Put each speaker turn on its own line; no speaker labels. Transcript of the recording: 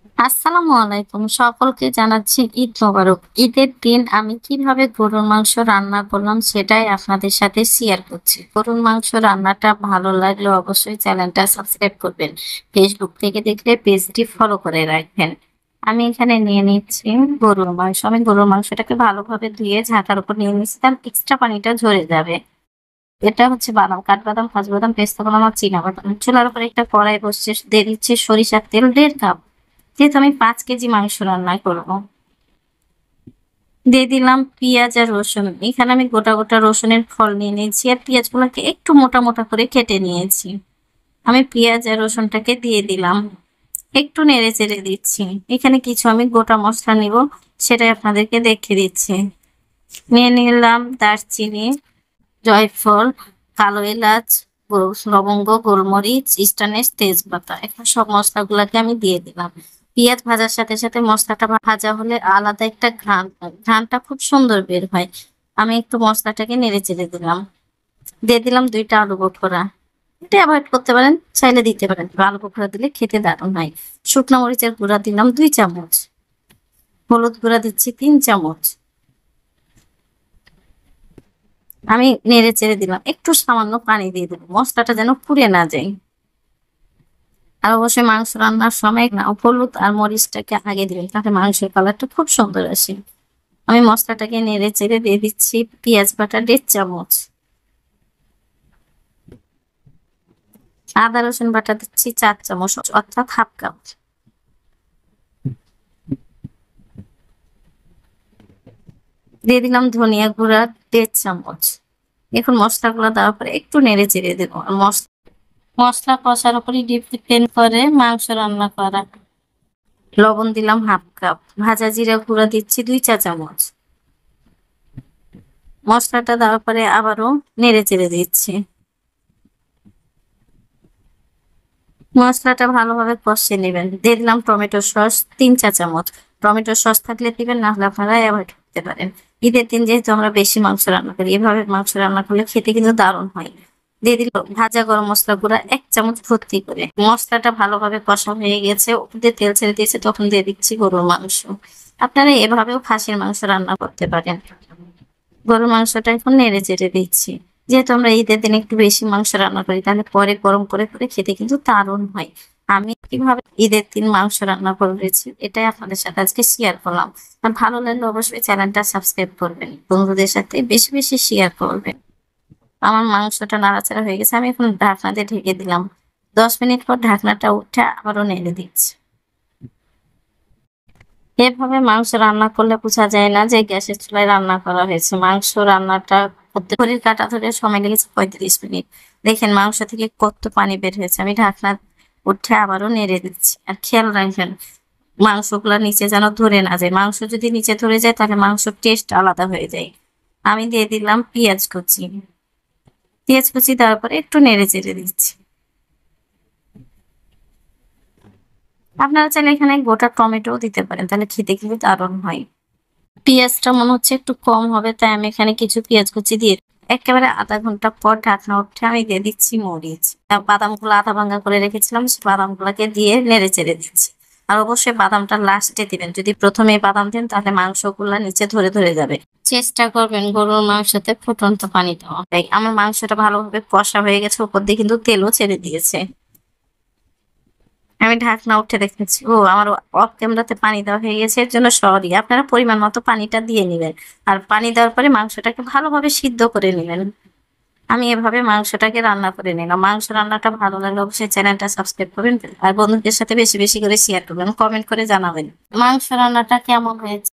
আসসালামু আলাইকুম, সকলকে জানাচ্ছি ঈদ মোবারক। ঈদের দিন আমি কিভাবে গরুর মাংস রান্না করলাম সেটাই আপনাদের সাথে শেয়ার করছি। গরুর মাংস রান্নাটা ভালো লাগলে অবশ্যই চ্যানেলটা সাবস্ক্রাইব করবেন। ফেসবুক থেকে দেখলে পেজটি ফলো করে রাখবেন। আমি এখানে নিয়ে নিচ্ছি গরুর মাংস। আমি গরুর মাংসটাকে ভালোভাবে ধুয়ে ঝাঁটার উপর নিয়ে নিচ্ছি, তার এক্সট্রা পানিটা ঝরে যাবে। এটা হচ্ছে বাদাম, কাঠবাদাম, কাজু বাদাম, পেস্তা বাদাম আর চীনা বাদাম। চুলার উপরে একটা কড়াই বসছে, দিয়ে দিচ্ছি সরিষার তেল 1.5 কাপ। যেহেতু আমি 5 কেজি মাংস রান্না করব, দিয়ে দিলাম পেঁয়াজ আর রসুন। এখানে আমি গোটা গোটা রসুনের ফল নিয়ে নিয়েছি আর পেঁয়াজগুলোকে একটু মোটা মোটা করে কেটে নিয়েছি। আমি পেঁয়াজ আর রসুনটাকে দিয়ে দিলাম, একটু নেড়ে চেড়ে দিচ্ছি। এখানে কিছু আমি গোটা মশলা নিব, সেটাই আপনাদেরকে দেখিয়ে দিচ্ছি। নিয়ে নিলাম দারচিনি, জয়ফল, কালো এলাচ, লবঙ্গ, গোলমরিচ, স্টানেস, তেজপাতা। এখন সব মশলাগুলোকে আমি দিয়ে দিলাম। পেঁয়াজ ভাজার সাথে সাথে মশলাটা ভাজা হলে আলাদা একটা ঘ্রাণ হয়, ঘ্রাণটা খুব সুন্দর বের হয়। আমি একটু মশলাটাকে নেড়ে চেড়ে দিলাম, দিয়ে দিলাম 2টা আলু বোখরা। এটা অ্যাভয়েড করতে পারেন, চাইলে দিতে পারেন, আলু বোখরা দিলে খেতে দারুণ হয়। শুকনো মরিচের গুঁড়া দিলাম 2 চামচ, হলুদ গুঁড়া দিচ্ছি 3 চামচ। আমি নেড়ে চেড়ে দিলাম, একটু সামান্য পানি দিয়ে দেবো, মশলাটা যেন পুড়ে না যায়। আর অবশ্যই মাংস রান্নার সময় না হলুদ আর মরিচটাকে আগে দিবেন, তাহলে মাংসের কালারটা খুব সুন্দর আসে। আমি মশলাটাকে নেড়ে চেড়ে দিয়ে দিচ্ছি পেঁয়াজ বাটা 1.5 চামচ, আদা রসুন বাটা দিচ্ছি 4 চামচ, অর্থাৎ হাফ কাপ। দিয়ে দিলাম ধনিয়া গুঁড়া 1.5 চামচ। এখন মশলাগুলো দেওয়ার পরে একটু নেড়ে চেড়ে দেবো। আর মশলা কষার উপরই ডিপেন্ড করে মাংস রান্না করা। লবণ দিলাম হাফ কাপ, ভাজা জিরা গুঁড়া দিচ্ছি 2 চা চামচ। মশলাটা দেওয়ার পরে আবারও নেড়ে চেড়ে দিচ্ছি। মশলাটা ভালোভাবে কষিয়ে নেবেন। দিয়ে দিলাম টমেটো সস 3 চা চামচ। টমেটো সস থাকলে দিবেন, না হলে আপনারা অ্যাভয়েড করতে পারেন। ঈদের দিন যেহেতু আমরা বেশি মাংস রান্না করি, এভাবে মাংস রান্না করলে খেতে কিন্তু দারুণ হয়। দিয়ে দিল ভাজা গরম মশলা গুঁড়া 1 চামচ ভর্তি করে। মশলাটা ভালোভাবে কষা হয়ে গেছে, উপরে তেল ছেড়ে দিয়েছে, তখন দিয়ে দিচ্ছি গরুর মাংস। আপনারা এভাবেও খাসির মাংস রান্না করতে পারেন। গরুর মাংসটা এখন নেড়ে চেড়ে দিচ্ছি। যেহেতু আমরা ঈদের দিন একটু বেশি মাংস রান্না করি, তাহলে পরে গরম করে করে খেতে কিন্তু দারুণ হয়। আমি কিভাবে ঈদের দিন মাংস রান্না করেছি এটাই আপনাদের সাথে আজকে শেয়ার করলাম। আর ভালো লাগলে অবশ্যই চ্যানেলটা সাবস্ক্রাইব করবেন, বন্ধুদের সাথে বেশি বেশি শেয়ার করবেন। আমার মাংসটা নাড়াচাড়া হয়ে গেছে, আমি এখন ঢাকনা দিয়ে ঢেকে দিলাম। 10 মিনিট পর ঢাকনাটা উঠে আবারও নেড়ে দিচ্ছি। এভাবে মাংস রান্না করলে বোঝা যায় না যে গ্যাসের চুলায় রান্না করা হয়েছে। মাংস রান্নাটা করতে ঘড়ির কাঁটা ধরে সময় লেগেছে 35 মিনিট। দেখেন মাংস থেকে কত পানি বের হয়েছে। আমি ঢাকনা উঠে আবারও নেড়ে দিচ্ছি। আর খেয়াল রাখবেন মাংসগুলা নিচে যেন ধরে না যায়। মাংস যদি নিচে ধরে যায় তাহলে মাংসর টেস্ট আলাদা হয়ে যায়। আমি দিয়ে দিলাম পেঁয়াজ কুচি। পেঁয়াজ কুচি দেওয়ার পরে একটু নেড়ে চেড়ে দিচ্ছি। আপনারা চাইলে এখানে গোটা টমেটোও দিতে পারেন, তাহলে খেতে কিন্তু দারুণ হয়। পেঁয়াজটা মনে হচ্ছে একটু কম হবে, তাই আমি এখানে কিছু পেঁয়াজ কুচি দিয়ে একেবারে আধা ঘন্টা পর ঢাকনা উঠে আমি দিয়ে দিচ্ছি মরিচ। বাদামগুলো আধা ভাঙ্গা করে রেখেছিলাম, সে বাদামগুলোকে দিয়ে নেড়ে চেড়ে দিচ্ছি। আর অবশ্যই বাদামটা লাস্টে দিবেন, যদি প্রথমে বাদাম দেন তাহলে মাংসগুলা নিচে ধরে ধরে যাবে। চেষ্টা করবেন গরুর মাংসতে ফুটন্ত পানি দেওয়া। তাই আমার মাংসটা ভালোভাবে কষা হয়ে গেছে, উপর দিয়ে কিন্তু তেলও ছেড়ে দিয়েছে। আমি ঢাকনা উঠে দেখেছি, ও আমার অফ ক্যামেরাতে পানি দেওয়া হয়ে গেছে, এর জন্য সরি। আপনারা পরিমাণ মতো পানিটা দিয়ে নেবেন। আর পানি দেওয়ার পরে মাংসটাকে ভালোভাবে সিদ্ধ করে নেবেন। আমি এভাবে মাংসটাকে রান্না করে নিলাম। মাংস রান্নাটা ভালো লাগলে অবশ্যই চ্যানেলটা সাবস্ক্রাইব করবেন আর বন্ধুদের সাথে বেশি বেশি করে শেয়ার করবেন, কমেন্ট করে জানাবেন মাংস রান্নাটা কেমন হয়েছে।